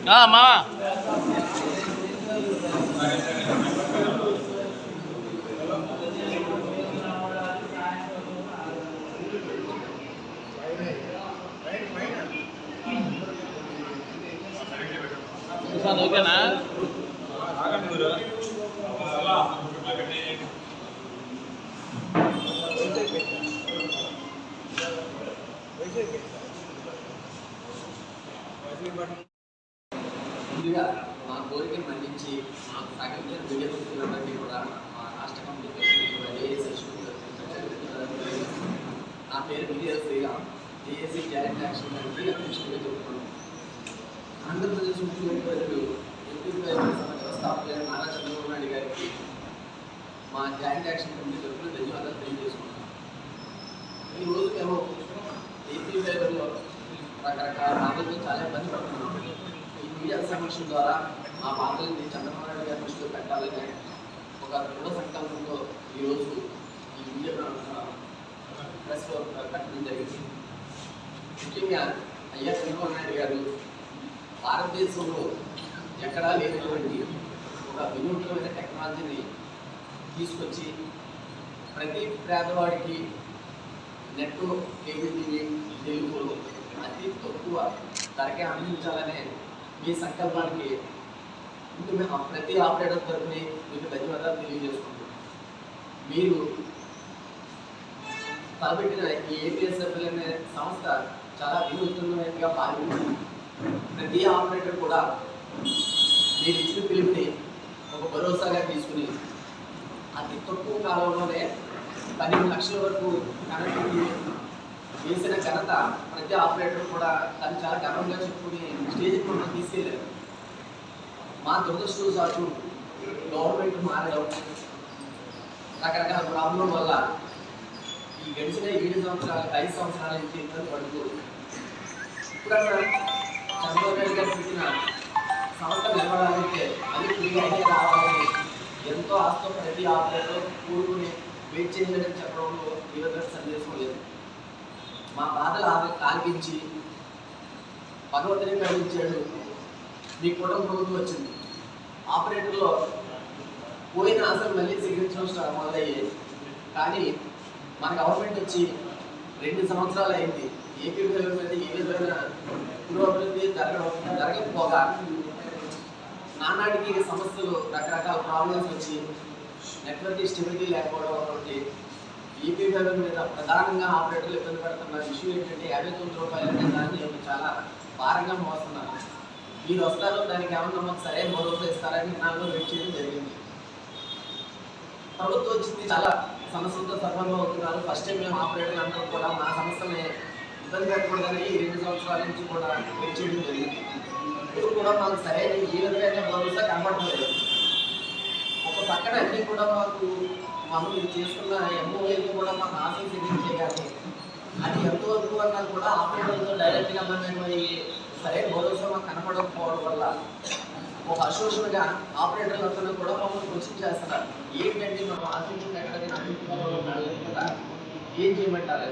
మా ఓకేనా ముందుగా మా కోరికను మన్నించి మాకు సహకరించిన మీడియా మిత్రులందరికీ కూడా మా రాష్ట్ర కమిటీ నా పేరు Vijaya Sriram, JAC joint action committee అధ్యక్షుడిగా చెప్పుకున్నాను. ఆంధ్రప్రదేశ్ ముఖ్యమంత్రి వ్యవస్థాపకులైన నారా చంద్రబాబు నాయుడు గారికి మా జాయింట్ యాక్షన్ కమిటీ తరఫున ధన్యవాదాలు తెలియజేసుకున్నాం. ఈరోజు మేము ఏపీ వేగంలో రకరకాల బాధలతో చాలా ఇబ్బంది పడుతున్నాం. ఈ మీడియా సమీక్ష ద్వారా మా బాధల్ని చంద్రబాబు నాయుడు గారి దృష్టిలో పెట్టాలనే ఒక దృఢ సంకల్పంతో ఈరోజు ఈ మీడియా ప్రెస్ కట్టడం జరిగింది. ముఖ్యంగా అయ్యా చంద్రబాబు నాయుడు గారు భారతదేశంలో ఎక్కడా లేనటువంటి ఒక వినూత్నమైన టెక్నాలజీని తీసుకొచ్చి ప్రతి పేదవాడికి నెట్, కేబుల్ టీవీ, తెలుగులో అతి తక్కువ ధరకే అందించాలనే మీ సంకల్పానికి ప్రతి ఆపరేటర్ తరఫున మీకు ధన్యవాదాలు తెలియజేసుకుంటున్నాను. మీరు తలపెట్టిన ఈ ఏపీఎస్ఎఫ్ఎల్ అనే సంస్థ చాలా వినూత్నమైనదిగా పాల్గొంటుంది. ప్రతి ఆపరేటర్ కూడా మీరు ఇచ్చిన పిలుపుని ఒక భరోసాగా తీసుకుని అతి తక్కువ కాలంలోనే 12 లక్షల వరకు కనెక్టివిటీ వేసిన ఘనత ప్రతి ఆపరేటర్ కూడా దాన్ని చాలా గర్వంగా చెప్పుకుని స్టేజ్కి మనం తీసుకెళ్ళారు. మా దురదృష్టవశాత్తు గవర్నమెంట్ మారడం, రకరకాల ప్రాబ్లం వల్ల ఈ గడిచిన 5 సంవత్సరాల నుంచి ఇబ్బంది పడుతూ ఇప్పుడన్నా చంద్రబాబు నాయుడు గారు పెట్టిన సంస్థ నిలబడాలంటే అది ఫ్రీగా రావాలని ఎంతో ఆస్తో ప్రతి ఆపరేటర్ కూడుకుని వెయిట్ చేయాలని చెప్పడంలో ఈ విధంగా సందేశం లేదు. మా బాధలు ఆలకించి భగవంతుని కరుణించాడు. మీ కుటుంబ ప్రభుత్వం వచ్చింది. ఆపరేటర్లో పోయిన ఆశలు మళ్ళీ స్వీకరించడం మొదలయ్యాయి. కానీ మన గవర్నమెంట్ వచ్చి 2 సంవత్సరాలు అయింది. ఏపీ మీద ఏ విధమైన పురోభివృద్ధి జరగకపోగా నానాటికి సమస్యలు, రకరకాల ప్రాబ్లమ్స్ వచ్చి నెట్వర్క్ స్టెబిలిటీ లేకపోవడం ఒకటి ఏపీ వ్యవస్థ మీద ప్రధానంగా ఆపరేటర్లు ఇబ్బంది పడుతున్న ఇష్యూ ఏంటంటే 59 రూపాయలు అనే దాన్ని చాలా భారంగా మోస్తున్నారు. మీరు వస్తారు, దానికి ఏమన్నా మాకు సరైన భరోసా ఇస్తారని నాలో వెయిట్ చేయడం జరిగింది. ప్రభుత్వం వచ్చింది, చాలా సమస్యలతో సర్వంగా అవుతున్నారు. ఫస్ట్ టైం మేము ఆపరేటర్లు అందరూ కూడా మా సమస్యని ఇబ్బంది పెట్టకూడదని 2 సంవత్సరాల నుంచి కూడా వెయిట్ చేయడం జరిగింది. ఇప్పుడు కూడా మాకు సరైన ఏ విధమైన భరోసా కనపడలేదు. ఒక పక్కన అన్నీ కూడా మనం చేసుకున్న ఎంఓఏలు కూడా మాకు ఆశలు చెల్లించేయాలి. అది ఎంతవరకు అన్నది కూడా ఆపరేటర్లతో డైరెక్ట్గా మరి సరైన భరోసా మాకు కనపడకపోవడం వల్ల ఒక అసోసియేషన్గా ఆపరేటర్లందరూ కూడా మమ్మల్ని క్వశ్చన్ చేస్తున్నారు. ఏంటంటే మనం ఆశించిన ఎక్కడికైనా ఏం చేయమంటారు?